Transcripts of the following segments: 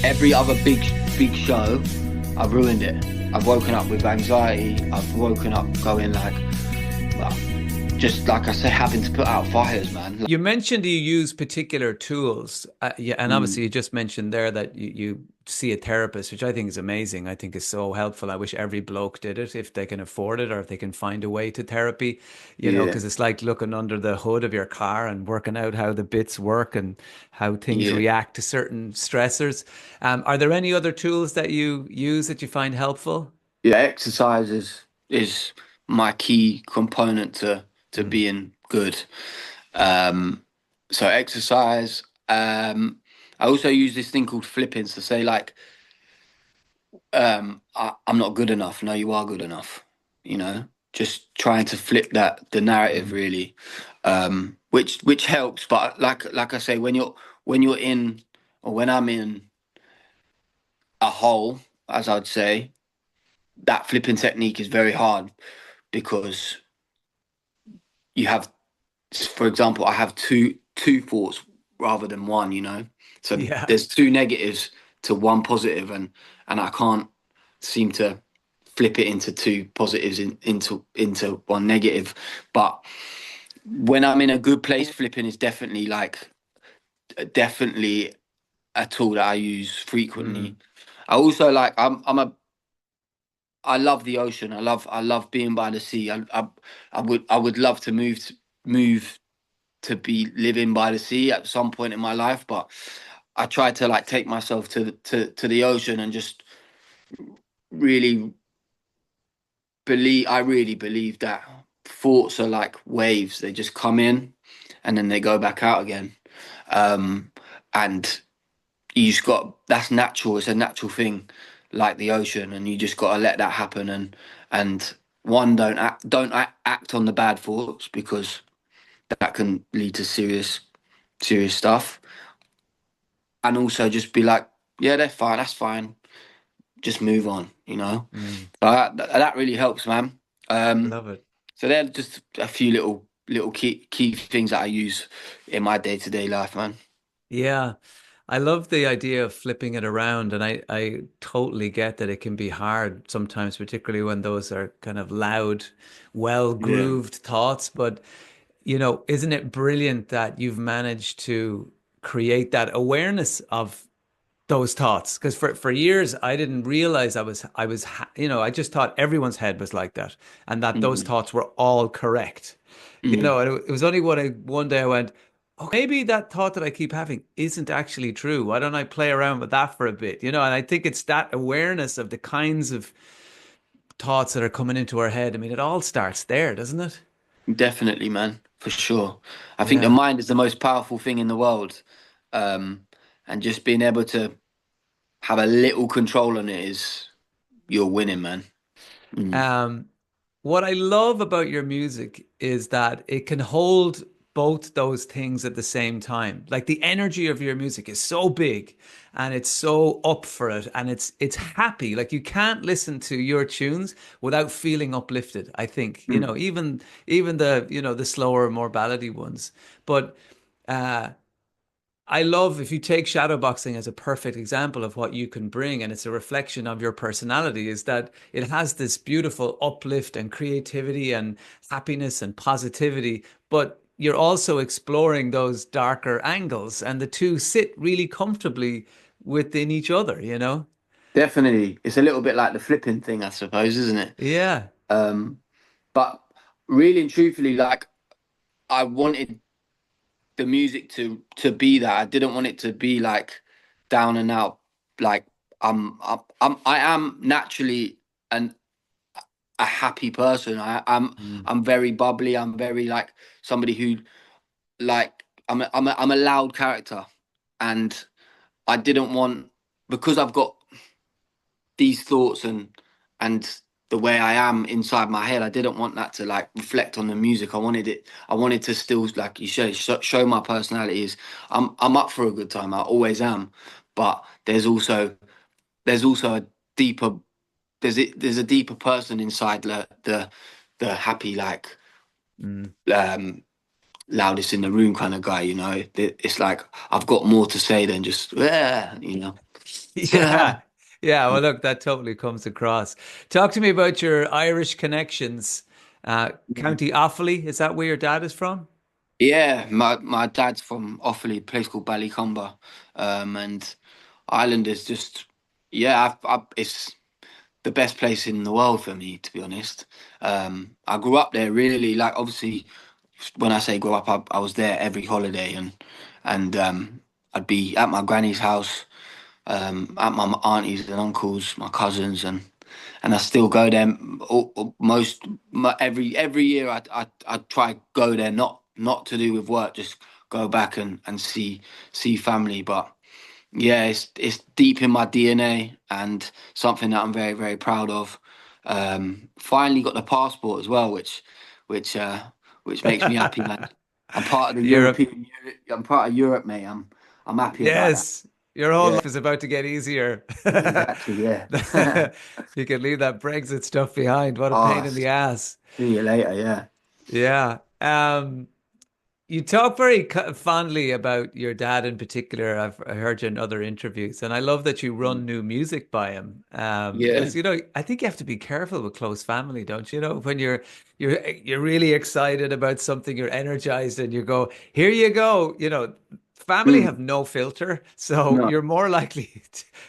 every other big show, I've ruined it. I've woken up with anxiety. I've woken up going like, well, just like I say, having to put out fires, man. You mentioned you use particular tools, yeah, and Mm, obviously you just mentioned there that you see a therapist, which I think is amazing. I think is so helpful. I wish every bloke did it if they can afford it or if they can find a way to therapy, yeah, because it's like looking under the hood of your car and working out how the bits work and how things yeah, react to certain stressors. Are there any other tools that you use that you find helpful? yeah. Exercise is my key component to Mm. being good. Um, so exercise. I also use this thing called flipping to say like, I'm not good enough. No, you are good enough. You know, just trying to flip the narrative Mm. really, which helps. But like I say, when you're in or when I'm in a hole, as I'd say, that flipping technique is very hard because you have, for example, I have two thoughts rather than one. You know, so Yeah. there's two negatives to one positive, and I can't seem to flip it into two positives into one negative. But when I'm in a good place, flipping is definitely a tool that I use frequently. Mm. I also like I love the ocean. I love being by the sea. I would love to move to be living by the sea at some point in my life, but I try to like take myself to the ocean and just really I really believe that thoughts are like waves. They just come in and then they go back out again. Um, and you just got that's natural. It's a natural thing, like the ocean, and you just got to let that happen. And one don't act on the bad thoughts because that can lead to serious stuff. And also just be like, yeah, they're fine. That's fine. Just move on. You know. Mm. But that really helps, man. Um, Love it. So they're just a few little key things that I use in my day-to-day life, man. Yeah. I love the idea of flipping it around, and I totally get that it can be hard sometimes, particularly when those are kind of loud, Yeah. well-grooved thoughts. But, isn't it brilliant that you've managed to create that awareness of those thoughts? Because for years I didn't realize I just thought everyone's head was like that, and that those Mm, thoughts were all correct. mm, And it was only when I one day I went, oh, maybe that thought that I keep having isn't actually true. Why don't I play around with that for a bit? And I think it's that awareness of the kinds of thoughts that are coming into our head. I mean, it all starts there, doesn't it? definitely, man, for sure. I think the Yeah. mind is the most powerful thing in the world, um, and just being able to have a little control on it is you're winning, man. Mm, Um, what I love about your music is that it can hold both those things at the same time. Like the energy of your music is so big and it's so up for it and it's happy. Like you can't listen to your tunes without feeling uplifted, I think. mm, Even the slower, more ballady ones. But uh I love if you take shadowboxing as a perfect example of what you can bring, and it's a reflection of your personality, is that it has this beautiful uplift and creativity and happiness and positivity, but you're also exploring those darker angles, and the two sit really comfortably within each other? definitely. It's a little bit like the flipping thing, I suppose, isn't it? Yeah. Um, but really and truthfully, like I wanted the music to be that. I didn't want it to be like down and out. Like I am naturally an a happy person. Mm. I'm very bubbly. I'm very like somebody who like I'm a loud character, and I didn't want because I've got these thoughts and the way I am inside my head. I didn't want that to like reflect on the music. I wanted to still, like you say, show my personality. Is I'm up for a good time. I always am. But there's also a deeper there's a deeper person inside the happy like Mm. um loudest in the room kind of guy. It's like I've got more to say than just yeah. Yeah. Yeah. Well, look, that totally comes across. Talk to me about your Irish connections. County Offaly, is that where your dad is from? Yeah, my dad's from Offaly, a place called Ballycumber, and Ireland is just yeah, it's the best place in the world for me, to be honest. I grew up there really, like obviously when I say grow up, I was there every holiday and I'd be at my granny's house, at my aunties and uncles, my cousins, and I still go there every year. I try go there, not to do with work, just go back and see family. But yeah, it's deep in my DNA and something that I'm very very proud of. Finally got the passport as well, which which makes me happy, man. I'm part of the Europe. European. I'm part of Europe, mate. I'm happy about that. Yes. Your whole Yeah, life is about to get easier. exactly. Yeah. You can leave that Brexit stuff behind. What a Oh, pain in the ass. see you later. Yeah. Yeah. You talk very fondly about your dad in particular. I heard you in other interviews, and I love that you run new music by him. Yeah. Because I think you have to be careful with close family, don't you? When you're really excited about something, you're energized, and you go, "Here you go." Family Mm, have no filter, so no. you're more likely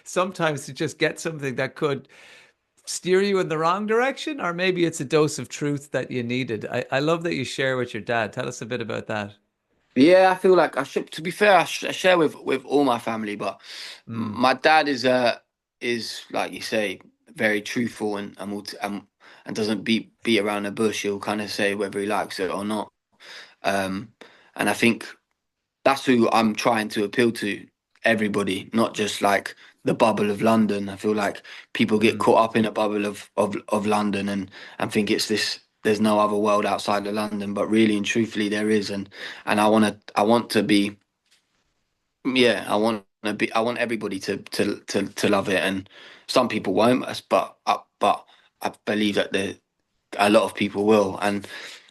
sometimes to just get something that could steer you in the wrong direction, or maybe it's a dose of truth that you needed. I love that you share with your dad. Tell us a bit about that. Yeah, I feel like I should. To be fair, I share with all my family, but Mm, my dad is like you say, very truthful and doesn't beat around the bush. He'll kind of say whether he likes it or not. Um, and I think that's who I'm trying to appeal to everybody, not just like the bubble of London. I feel like people get mm, caught up in a bubble of London and think it's this there's no other world outside of London, but really and truthfully there is and I want to be yeah, I want everybody to love it and some people won't, but I believe that a lot of people will. And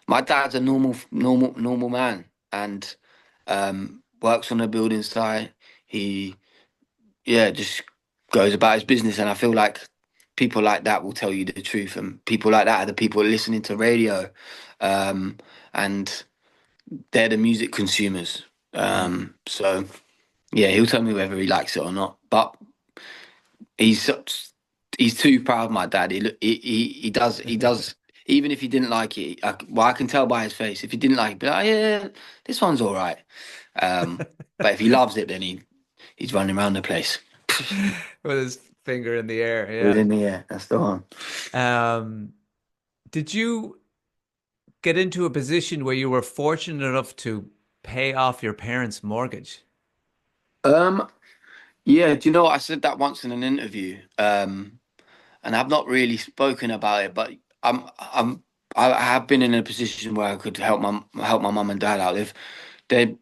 my dad's a normal man, and works on a building site. He yeah just goes about his business, and I feel like people like that will tell you the truth, and people like that are the people listening to radio, um, and they're the music consumers. mm. So yeah, he'll tell me whether he likes it or not, but he's he's too proud, my dad. He does. Even if he didn't like it, well, I can tell by his face. If he didn't like it, be like, yeah, this one's all right. But if he loves it, then he's running around the place. With his finger in the air. Within the air, that's the one. Yeah. Did you get into a position where you were fortunate enough to pay off your parents' mortgage? Um, yeah, do you know what? I said that once in an interview, and I've not really spoken about it, but I'm I have been in a position where I could help my mum and dad out. They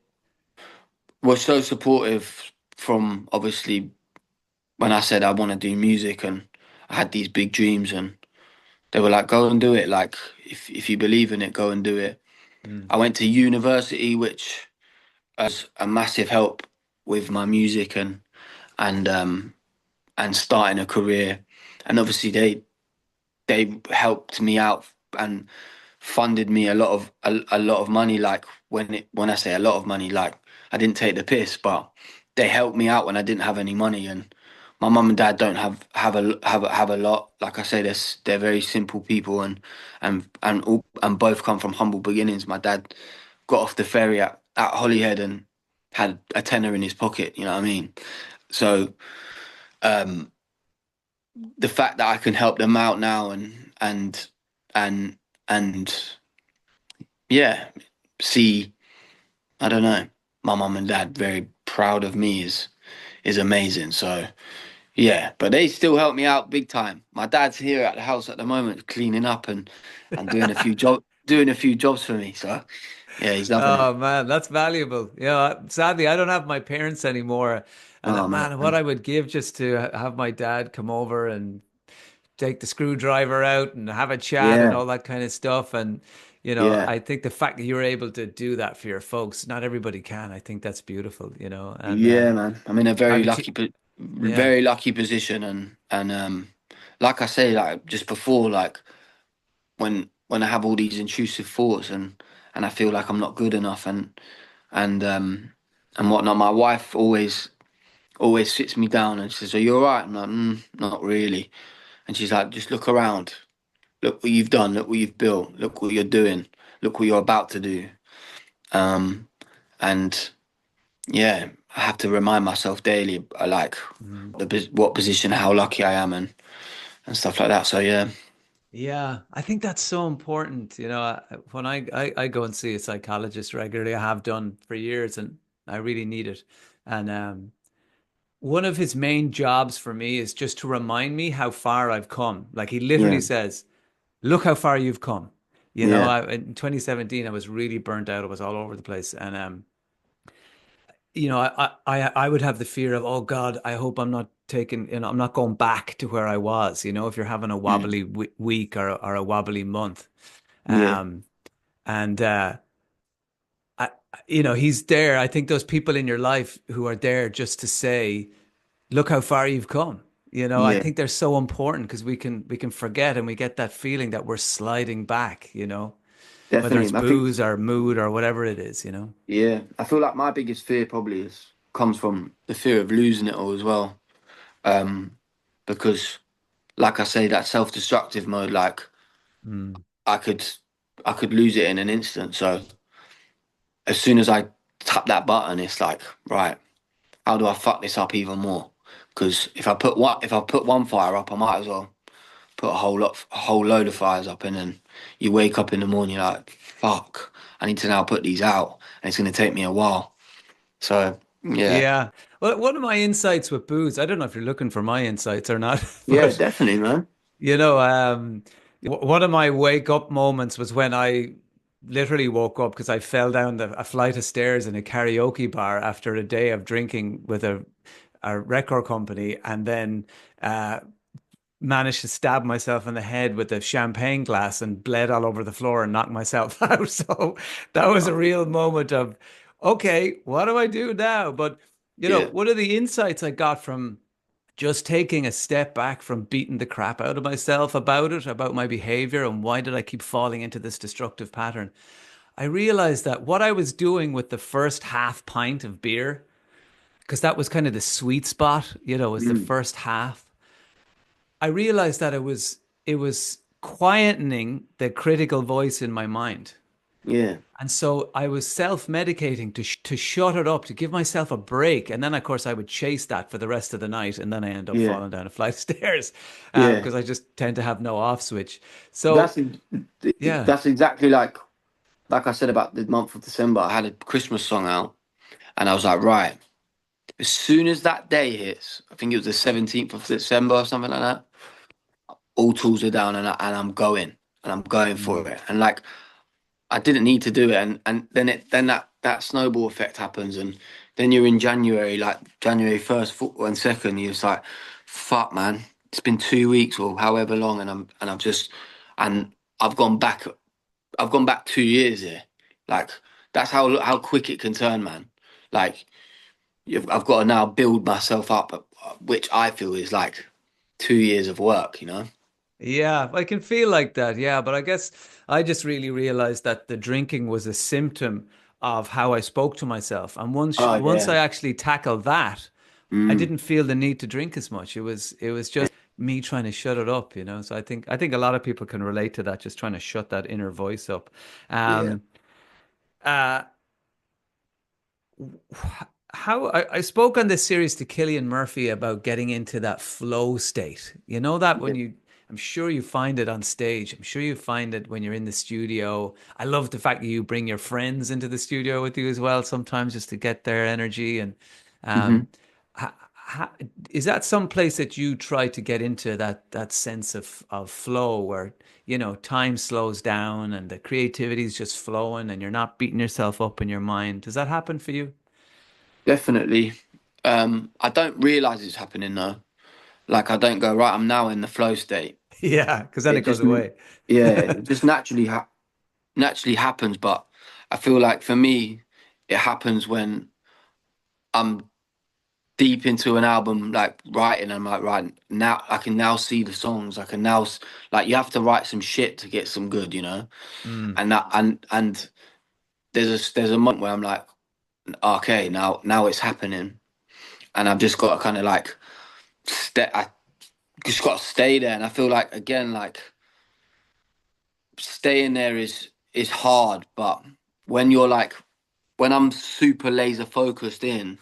were so supportive from obviously when I said I want to do music and I had these big dreams and they were like, go and do it. Like if you believe in it, go and do it. Mm, I went to university, which was a massive help with my music and and starting a career. And obviously they helped me out and funded me a lot of money. Like when I say a lot of money, like I didn't take the piss, but they helped me out when I didn't have any money. And my mum and dad don't have a lot. Like I say, they're very simple people and both come from humble beginnings. My dad got off the ferry at Holyhead and had a tenner in his pocket. You know what I mean? So um, the fact that I can help them out now and and yeah, see, I don't know, my mum and dad very proud of me is amazing. So yeah, but they still help me out big time. My dad's here at the house at the moment, cleaning up and doing a few jobs for me. So yeah, he's loving it. Oh man, that's valuable. Sadly, I don't have my parents anymore. And Oh man, man, what I would give just to have my dad come over and take the screwdriver out and have a chat and yeah, all that kind of stuff. And, yeah, I think the fact that you're able to do that for your folks, not everybody can. I think that's beautiful, and yeah, man. I'm in a how very did you, lucky position. Yeah. very lucky position, and like I say, like just before, like when I have all these intrusive thoughts and I feel like I'm not good enough and whatnot, my wife always sits me down and says, "Are you all right?" I'm like, "Not really." And she's like, "Just look around. Look what you've done. Look what you've built. Look what you're doing. Look what you're about to do." Um, and yeah, I have to remind myself daily, like Mm. what position, how lucky I am, and stuff like that. So yeah, Yeah, I think that's so important. When I go and see a psychologist regularly, I have done for years, and I really need it. And one of his main jobs for me is just to remind me how far I've come. Like he literally yeah, says, "Look how far you've come." yeah, In 2017, I was really burnt out. I was all over the place, and I would have the fear of, oh God, I hope I'm not taking, I'm not going back to where I was. If you're having a mm, wobbly week or a wobbly month, yeah, um, and I, he's there. I think those people in your life who are there just to say, look how far you've come. I yeah, think they're so important because we can forget and we get that feeling that we're sliding back. Whether it's definitely. I think booze or mood or whatever it is. yeah, I feel like my biggest fear probably is comes from the fear of losing it all as well. Um, because like I say, that self-destructive mode, like Mm. I could I could lose it in an instant. So as soon as I tap that button, it's like, right, how do I fuck this up even more? Because if I put one fire up, I might as well put a whole load of fires up, and then you wake up in the morning, you're like, fuck, I need to now put these out, and it's gonna take me a while. So yeah, Yeah. Well, one of my insights with booze, I don't know if you're looking for my insights or not, yeah, but definitely, man. you know, one of my wake up moments was when I literally woke up because I fell down a flight of stairs in a karaoke bar after a day of drinking with a record company, and then uh, managed to stab myself in the head with a champagne glass and bled all over the floor and knocked myself out. So that was a real moment of, okay, what do I do now? But, Yeah, one of the insights I got from just taking a step back from beating the crap out of myself about it, about my behavior, and why did I keep falling into this destructive pattern? I realized that what I was doing with the first half pint of beer, because that was kind of the sweet spot, was the mm, first half. I realized that it was quietening the critical voice in my mind. yeah, And so I was self-medicating to shut it up, to give myself a break. And then, of course, I would chase that for the rest of the night. And then I end up yeah, falling down a flight of stairs yeah. because I just tend to have no off switch. That's So, yeah. that's exactly like I said about the month of December. I had a Christmas song out, and I was like, right, as soon as that day hits, I think it was the 17th of December or something like that. All tools are down, and I'm going, and I'm going for Mm. it. And like I didn't need to do it, and then that snowball effect happens, and then you're in January, like January 1st and 2nd, you're just like, fuck, man, it's been 2 weeks or however long, and I'm just and I've gone back, I've gone back 2 years here, like that's how quick it can turn, man. Like I've got to now build myself up, which I feel is like 2 years of work, you know? Yeah, I can feel like that. Yeah, but I guess I just really realized that the drinking was a symptom of how I spoke to myself. And Oh once yeah. I actually tackled that, I Mm, didn't feel the need to drink as much. It was just me trying to shut it up. So I think a lot of people can relate to that, just trying to shut that inner voice up. yeah. Um, uh, how I spoke on this series to Killian Murphy about getting into that flow state. You know that Yeah. I'm sure you find it on stage. I'm sure you find it when you're in the studio. I love the fact that you bring your friends into the studio with you as well sometimes just to get their energy. And Hmm. um, ha, is that some place that you try to get into that sense of flow where time slows down and the creativity is just flowing and you're not beating yourself up in your mind? Does that happen for you? Definitely. I don't realize it's happening though. Like I don't go, right, I'm now in the flow state. Yeah, because then It it goes just, away. yeah, it just naturally happens. But I feel like for me, it happens when I'm deep into an album, like writing. I'm like, right now, I can now see the songs. I can now like you have to write some shit to get some good, you know. Mm. And that and there's a moment where I'm like, okay, now it's happening, and I've just got to kind of like I just got to stay there. And I feel like again, like staying there is hard, but when you're like when I'm super laser focused in,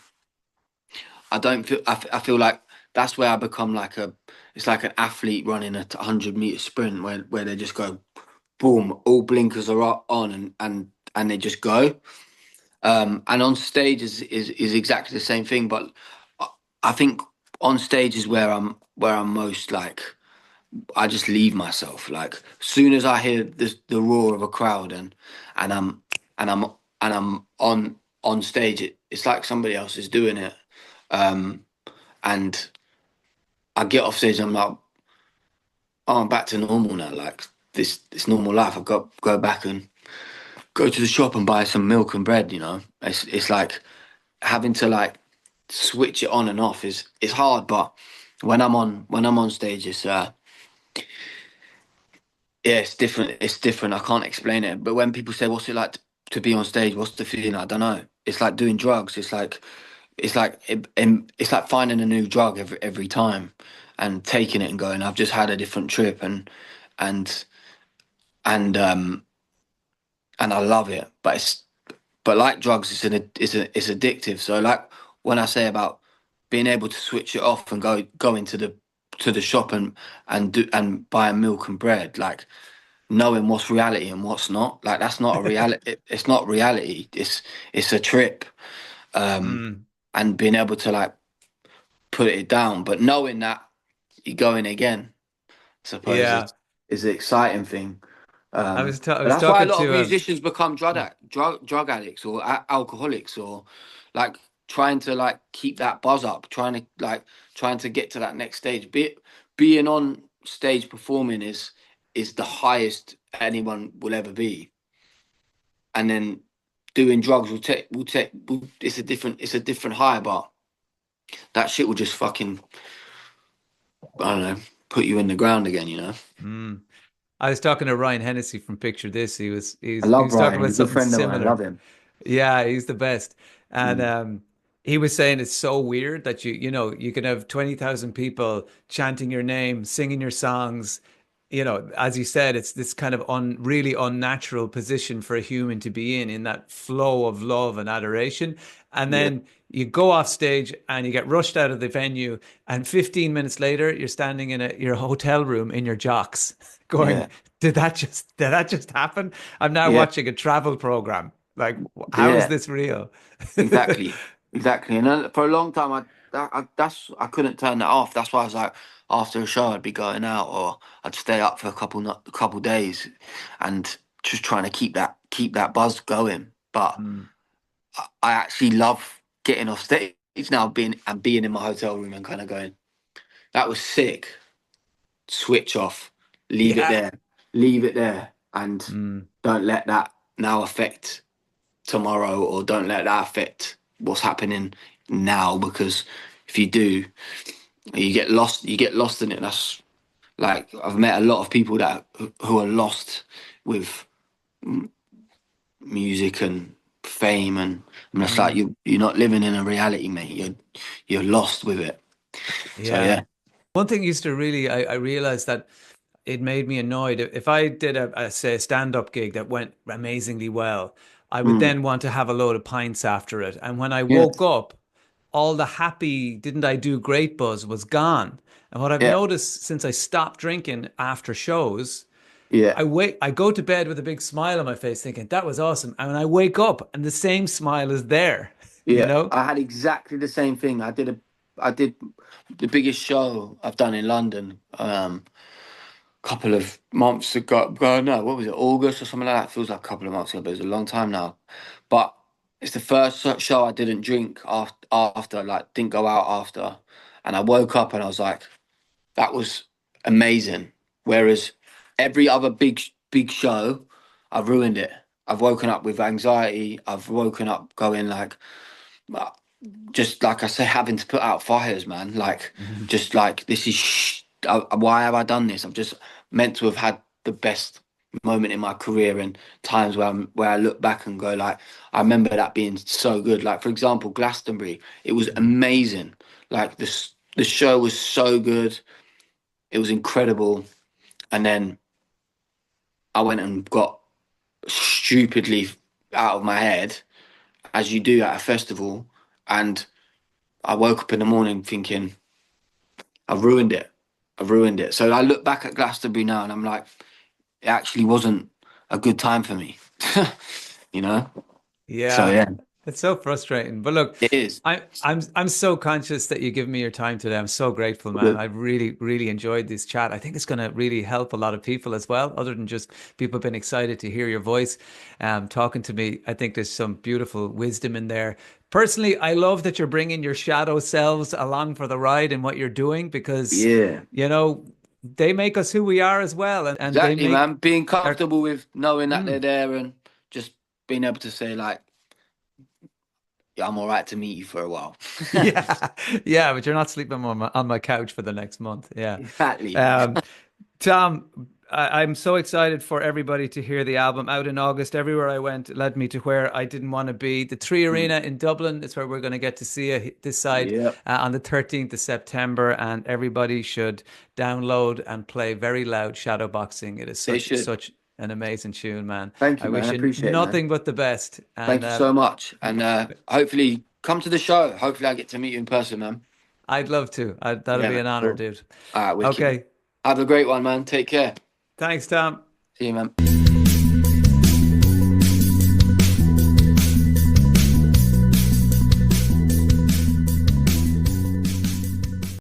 I don't feel I feel like that's where I become like a it's like an athlete running a 100-meter sprint where they just go boom, all blinkers are on and they just go. And on stage is exactly the same thing, but I I think on stage is where I'm most like I just leave myself. Like soon as I hear the roar of a crowd and I'm and I'm and I'm on stage, it's like somebody else is doing it. Um, and I get off stage, and I'm like, oh, I'm back to normal now. Like this normal life. I've got go back and go to the shop and buy some milk and bread. You know, it's like having to like switch it on and off is hard. But when I'm on stage, it's yeah, it's different. It's different. I can't explain it. But when people say, "What's it like to be on stage?" What's the feeling? I don't know. It's like doing drugs. It's like finding a new drug every time, and taking it and going. I've just had a different trip, and and um and I love it. But like drugs, it's addictive. So like when I say about being able to switch it off and go into the shop and buy milk and bread, like knowing what's reality and what's not. Like that's not a reality. It's not reality. It's a trip. Um, Mm. and being able to like put it down, but knowing that you're going again, I suppose Yeah. is the exciting thing. I But was that's why a talking lot of to musicians become drug addicts or alcoholics or like trying to like keep that buzz up, trying to get to that next stage. Being on stage performing is the highest anyone will ever be, and then doing drugs it's a different high, but that shit will just fucking I don't know put you in the ground again, you know. mm. I was talking to Ryan Hennessy from Picture This. I He love was talking Brian. about He's a good something friend of mine. I similar. love him. Yeah, he's the best. And Mm. he was saying it's so weird that you know, you can have 20,000 people chanting your name, singing your songs. You know, as you said, it's this kind of really unnatural position for a human to be in that flow of love and adoration. And Yeah, then you go off stage and you get rushed out of the venue, and 15 minutes later, you're standing in your hotel room in your jocks, going, yeah, did that just happen? I'm now yeah, watching a travel program. Like, how is yeah. this real? Exactly, exactly. And then for a long time, I couldn't turn that off. That's why I was like, after a show, I'd be going out, or I'd stay up for a couple days, and just trying to keep that buzz going. But Mm. I actually love getting off stage now, being in my hotel room and kind of going, that was sick. Switch off, Yeah. leave it there, and Mm. don't let that now affect tomorrow, or don't let that affect what's happening now, because if you do, you get lost in it. That's like I've met a lot of people who are lost with music and fame, and it's like Mm. you're not living in a reality, mate. You're lost with it. So Yeah. yeah. One thing used to really, I realized that it made me annoyed. If I did say, a stand-up gig that went amazingly well, I would Mm. then want to have a load of pints after it. And when I Yeah, woke up, all the happy, didn't I do great buzz was gone. And what I've yeah, noticed since I stopped drinking after shows, yeah, I go to bed with a big smile on my face thinking that was awesome. And when I wake up and the same smile is there, you yeah. know? I had exactly the same thing. I did the biggest show I've done in London. Couple of months ago. No, what was it? August or something like that. Feels like a couple of months ago, but it's a long time now. But it's the first show I didn't drink after, like didn't go out after, and I woke up and I was like, that was amazing. Whereas every other big show, I've ruined it. I've woken up with anxiety. I've woken up going like, just like I say, having to put out fires, man. Like, Mhm. just like this is why have I done this? I've just meant to have had the best moment in my career, and times where I look back and go like, I remember that being so good. Like for example, Glastonbury, it was Mhm. amazing. Like the show was so good, it was incredible, and then I went and got stupidly out of my head, as you do at a festival, and I woke up in the morning thinking, I've ruined it. I've ruined it. So I look back at Glastonbury now and I'm like, it actually wasn't a good time for me. you know? So Yeah, yeah, it's so frustrating. But look, it is. I'm so conscious that you give me your time today. I'm so grateful, man. Good. I've really enjoyed this chat. I think it's going to really help a lot of people as well, other than just people have been excited to hear your voice, talking to me. I think there's some beautiful wisdom in there. Personally, I love that you're bringing your shadow selves along for the ride in what you're doing because, Yeah. you know, they make us who we are as well, and they Exactly, make man. Being our comfortable with knowing that they're mm. there and just being able to say like, yeah, I'm all right to meet you for a while. Yeah, yeah, but you're not sleeping on my couch for the next month. Yeah. Exactly. Um, Tom, I'm so excited for everybody to hear the album out in August. Everywhere I went led me to where I didn't want to be. The Tree Mm. Arena in Dublin is where we're going to get to see it this side Yeah, on the 13th of September. And everybody should download and play very loud shadow boxing. It is they such, should. such an amazing tune, man. Thank I you, man. I wish you appreciate it, man. nothing but the best. And Thank you so much. And hopefully come to the show. Hopefully I get to meet you in person, man. I'd love to. That'll Yeah, be man. an honor, Cool. dude. All right, wicked. Okay. Have a great one, man. Take care. Thanks, Tom. See you, man.